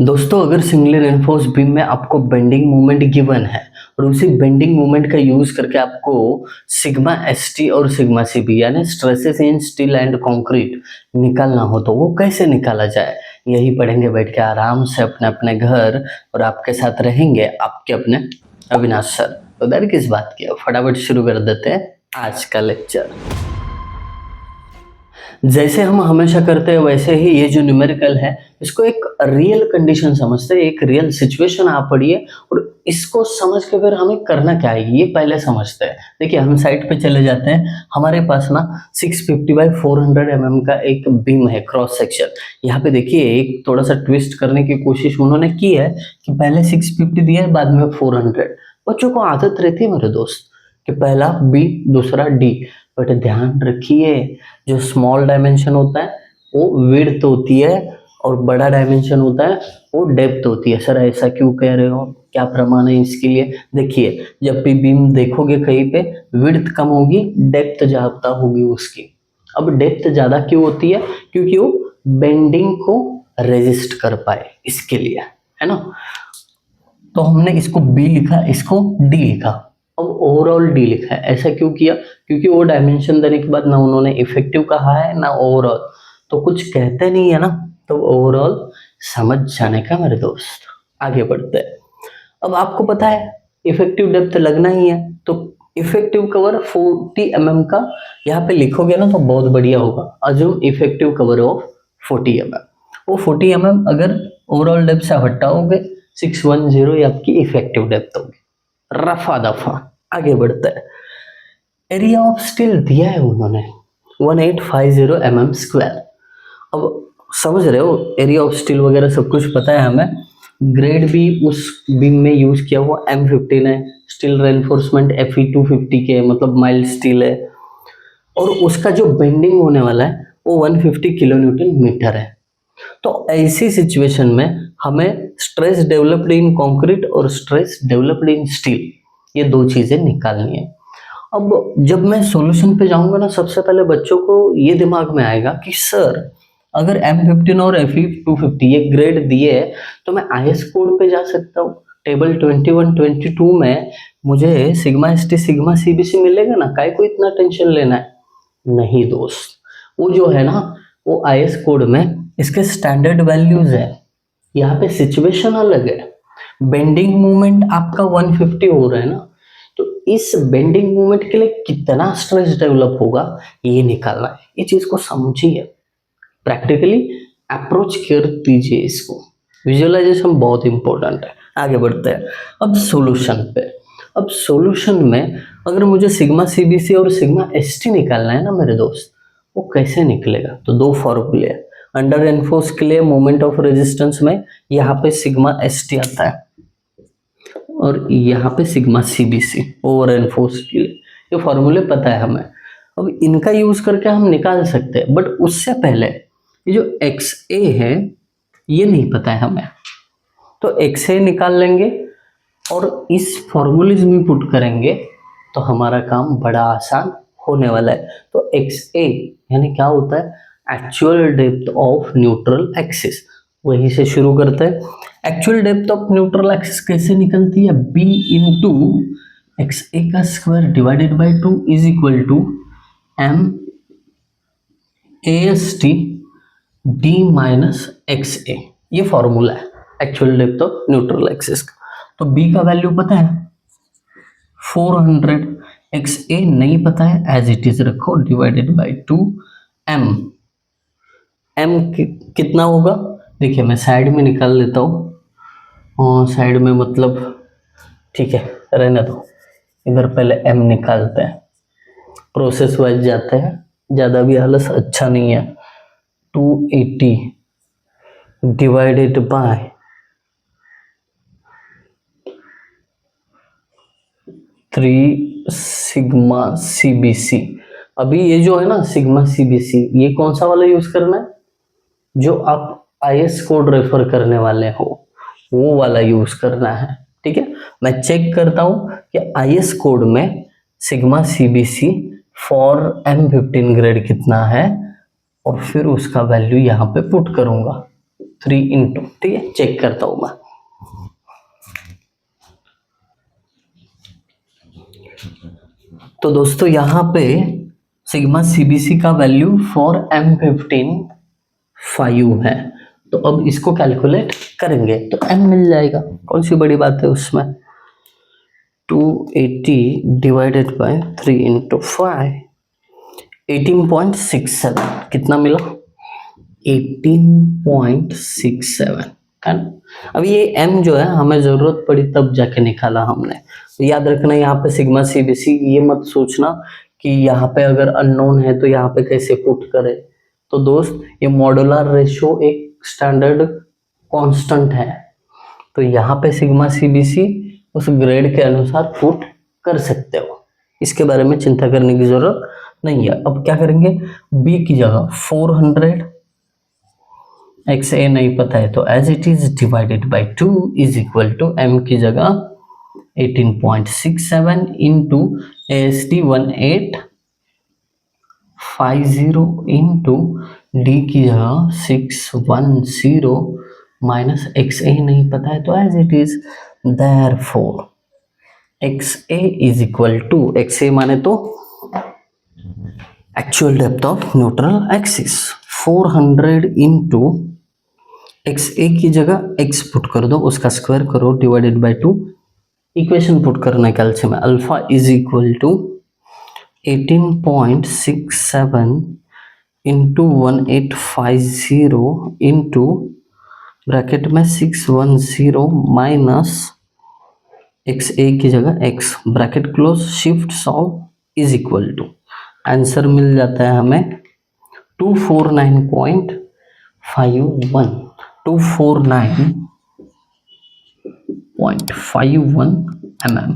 दोस्तों, अगर singly reinforce beam में आपको बेंडिंग मोमेंट गिवन है और उसी बेंडिंग मोमेंट का यूज करके आपको सिग्मा एस टी और सिग्मा सी बी यानी stresses in steel and concrete निकालना हो तो वो कैसे निकाला जाए, यही पढ़ेंगे बैठ के आराम से अपने अपने घर। और आपके साथ रहेंगे आपके अपने अविनाश सर। तो देर किस बात की, फटाफट शुरू कर देते हैं आज का लेक्चर। जैसे हम हमेशा करते हैं वैसे ही ये जो न्यूमेरिकल है इसको एक रियल कंडीशन समझते हैं, एक रियल सिचुएशन आप पढ़िए और इसको समझ के फिर हमें करना क्या है ये पहले समझते हैं। देखिए हम साइड पे चले जाते हैं, हमारे पास ना 650 बाई 400 mm का एक बीम है क्रॉस सेक्शन। यहाँ पे देखिए एक थोड़ा सा ट्विस्ट करने की कोशिश उन्होंने की है कि पहले 650 दिया है बाद में 400। बच्चों को आदत रहती है मेरे दोस्त कि पहला बी दूसरा डी, बट ध्यान रखिए जो स्मॉल डायमेंशन होता है वो विड्थ होती है और बड़ा डायमेंशन होता है वो डेप्थ होती है। सर ऐसा क्यों कह रहे हो, क्या प्रमाण है इसके लिए? देखिए जब भी बीम देखोगे कहीं पे विड्थ कम होगी डेप्थ ज्यादा होगी उसकी। अब डेप्थ ज्यादा क्यों होती है? क्योंकि वो बेंडिंग को रेजिस्ट कर पाए इसके लिए, है ना। तो हमने इसको बी लिखा, इसको डी लिखा, अब ओवरऑल डी लिखा है। ऐसा क्यों किया? क्योंकि वो डायमेंशन देने के बाद ना उन्होंने इफेक्टिव कहा है ना ओवरऑल, तो कुछ कहते नहीं है ना, तो ओवरऑल समझ जाने का मेरे दोस्त। आगे बढ़ते हैं। अब आपको पता है इफेक्टिव डेप्थ लगना ही है, तो इफेक्टिव कवर 40 mm का यहाँ पे लिखोगे ना तो बहुत बढ़िया होगा। Assume effective cover of 40 mm, वो 40 mm अगर ओवरऑल डेप्थ से हटाओगे 610 ये आपकी इफेक्टिव डेप्थ होगी। रफा दफा आगे बढ़ता है। एरिया ऑफ स्टील दिया है उन्होंने 1850 mm स्क्वायर। अब समझ रहे हो एरिया ऑफ स्टील वगैरह सब कुछ पता है हमें। ग्रेड भी उस बीम में यूज किया हुआ M15 है, स्टील रेनफोर्समेंट Fe250 के मतलब माइल्ड स्टील है, और उसका जो बेंडिंग होने वाला है वो 150 किलो न्यूटन मीटर है। तो ऐसी सिचुएशन में हमें स्ट्रेस डेवलप्ड इन कंक्रीट और स्ट्रेस डेवलप्ड इन स्टील ये दो चीजें निकालनी है। अब जब मैं सॉल्यूशन पे जाऊंगा ना सबसे पहले बच्चों को ये दिमाग में आएगा कि सर अगर M15 और Fe250 ये ग्रेड दिए है तो मैं IS कोड पे जा सकता हूँ। टेबल 21-22 में मुझे sigma S T sigma CBC मिलेगा ना, काय को इतना टेंशन लेना है? नहीं दोस्त, वो जो है ना वो IS कोड में इसके स्टैंडर्ड वैल्यूज है। यहाँ पे सिचुएशन अलग है। बेंडिंग मूवमेंट आपका 150 हो रहा है ना, तो इस बेंडिंग मूवमेंट के लिए कितना स्ट्रेस डेवलप होगा ये निकालना है। ये चीज को समझिए, प्रैक्टिकली अप्रोच कर दीजिए इसको। विजुअलाइजेशन बहुत इंपॉर्टेंट है। आगे बढ़ते हैं अब सॉल्यूशन पे। अब सॉल्यूशन में अगर मुझे सिग्मा सीबीसी और सिग्मा एसटी निकालना है ना मेरे दोस्त, वो कैसे निकलेगा? तो दो फॉर्मूले हैं। अंडर एनफोर्स के लिए मोमेंट ऑफ रेजिस्टेंस में यहाँ पे सिग्मा एसटी आता है और यहाँ पे सिग्मा सीबीसी ओवर एनफोर्स के लिए। ये फॉर्मूले पता है हमें, अब इनका यूज करके हम निकाल सकते हैं। बट उससे पहले ये जो एक्स ए है ये नहीं पता है हमें, तो एक्स ए निकाल लेंगे और इस फॉर्मूलेज में पुट करेंगे तो हमारा काम बड़ा आसान होने वाला है। तो एक्स ए यानी क्या होता है? Actual depth of neutral axis. वहीं से शुरू करते हैं। Actual depth of neutral axis कैसे निकलती है? बी इंटू एक्स ए का square divided by 2 is equal to M A S T D minus X A. ये फॉर्मूला है actual depth of neutral axis का। तो बी का वैल्यू पता है 400, एक्स ए नहीं पता है एज इट इज रखो डिवाइडेड बाई 2 एम। एम कितना होगा? देखिए मैं साइड में निकाल लेता हूँ, साइड में मतलब ठीक है रहने दो, इधर पहले एम निकालते हैं, प्रोसेस वाइज जाते हैं, ज़्यादा भी आलस अच्छा नहीं है। 280 डिवाइडेड बाय 3 सिग्मा सीबीसी। अभी ये जो है ना सिग्मा सीबीसी ये कौन सा वाला यूज करना है? जो आप IS कोड रेफर करने वाले हो वो वाला यूज करना है। ठीक है, मैं चेक करता हूं कि IS कोड में sigma CBC for M15 grade कितना है और फिर उसका वैल्यू यहाँ पे पुट करूंगा। 3 इंटू, ठीक है, चेक करता हूं मैं। तो दोस्तों यहाँ पे सिग्मा सीबीसी का वैल्यू फॉर M15 5 है, तो अब इसको कैलकुलेट करेंगे तो M मिल जाएगा, कौन सी बड़ी बात है उसमें। 280 डिवाइडेड बाय 3 इंटू 5, 18.67, कितना मिला 18.67, है ना। अब ये M जो है हमें जरूरत पड़ी तब जाके निकाला हमने, तो याद रखना यहाँ पे सिग्मा सीबीसी, ये मत सोचना कि यहाँ पे अगर अननोन है तो यहाँ पे कैसे पुट करें। तो दोस्त ये मॉड्यूलर रेशियो एक स्टैंडर्ड कांस्टेंट है, तो यहाँ पे सिग्मा सीबीसी उस ग्रेड के अनुसार पुट कर सकते हो, इसके बारे में चिंता करने की जरूरत नहीं है। अब क्या करेंगे, बी की जगह 400, एक्स ए नहीं पता है तो as it is divided by 2 is equal to M की जगह 18.67 इंटू AST 1850 इंटू डी की जगह 610 माइनस एक्स ए नहीं पता है तो as it is, therefore X A is equal to, X A माने तो actual depth of neutral axis, 400 into X A की जगह एक्स पुट कर दो, उसका स्क्वायर करो डिवाइडेड बाय 2, इक्वेशन पुट करना है कैल्शियम में, alpha is equal to 18.67 into 1850 into bracket में 610 माइनस एक्स ए की जगह X, bracket close, shift solve is equal to, answer मिल जाता है हमें 249.51, 249.51 mm.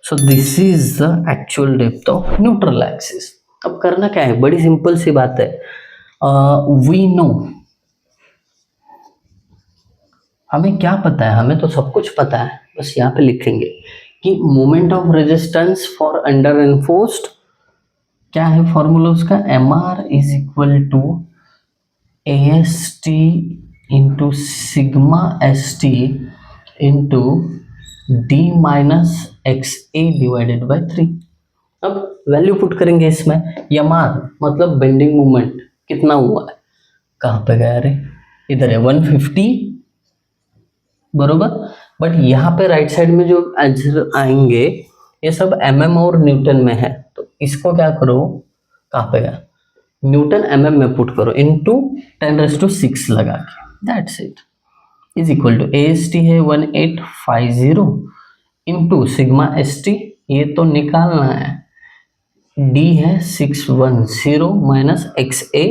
So this is the actual depth of neutral axis. अब करना क्या है, बड़ी सिंपल सी बात है, we know, हमें क्या पता है, हमें तो सब कुछ पता है, बस यहाँ पे लिखेंगे कि moment of resistance for under enforced क्या है फॉर्मूला उसका, mr is equal to AST into sigma ST into D minus X A divided by 3। अब वैल्यू पुट करेंगे इसमें, mr मतलब बेंडिंग मोमेंट कितना हुआ है, कहाँ पे गया रे, इधर है 150 बरोबर, बट यहाँ पे राइट साइड में जो आंसर आएंगे ये सब mm और न्यूटन में है, तो इसको क्या करो, कहाँ पे गया, न्यूटन mm में पुट करो इनटू 10⁻⁶ लगा के, that's it, is equal to AST है 1850 इंटू सिग्मा ST, ये तो निकालना है, D है 610 माइनस XA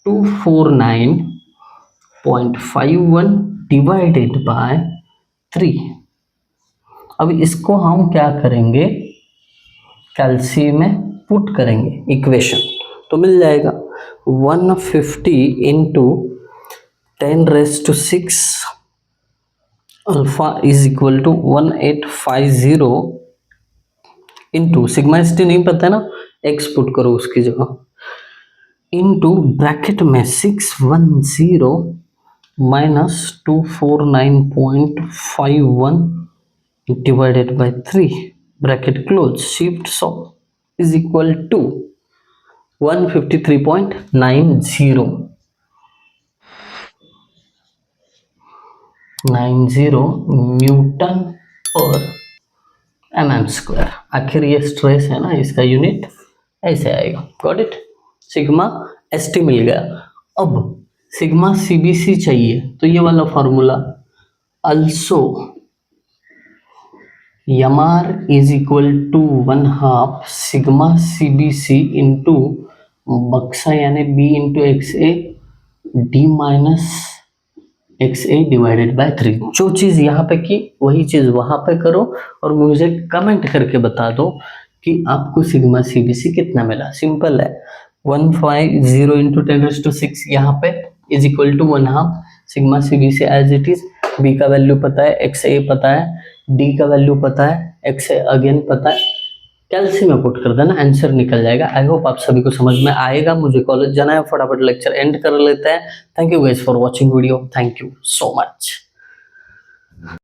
249.51 डिवाइडेड बाय 3। अब इसको हम क्या करेंगे, कैल्शियम में पुट करेंगे इक्वेशन, तो मिल जाएगा 150 into 10⁻⁶ alpha is equal to 1850 into sigma ST नहीं पता है ना, एक्स पुट करो उसकी जगह, इंटू ब्रैकेट में 610 minus 249.51 divided by 3, bracket close, shift solve is equal to 153.90 newton per mm square. आखिर ये स्ट्रेस है ना, इसका यूनिट ऐसे आएगा, गॉट इट। सिग्मा ST मिल गया, अब सिग्मा CBC चाहिए तो ये वाला formula, also mr is equal to 1/2 sigma CBC into बक्सा यानी B into XA D minus XA divided by 3। जो चीज़ यहाँ पे की वही चीज़ वहाँ पे करो और मुझे कमेंट करके बता दो कि आपको सिग्मा CBC कितना मिला। सिंपल है, 150 इंटू 10⁻⁶ यहाँ पे is equal to 1/2 sigma CBC as it is. B का वैल्यू पता है, XA पता है, D का वैल्यू पता है, XA अगेन पता है, कैलसी में पुट कर देना, आंसर निकल जाएगा। आई होप आप सभी को समझ में आएगा। मुझे कॉलेज जाना है, फटाफट लेक्चर एंड कर लेते हैं। Thank you guys for watching video, thank you so much.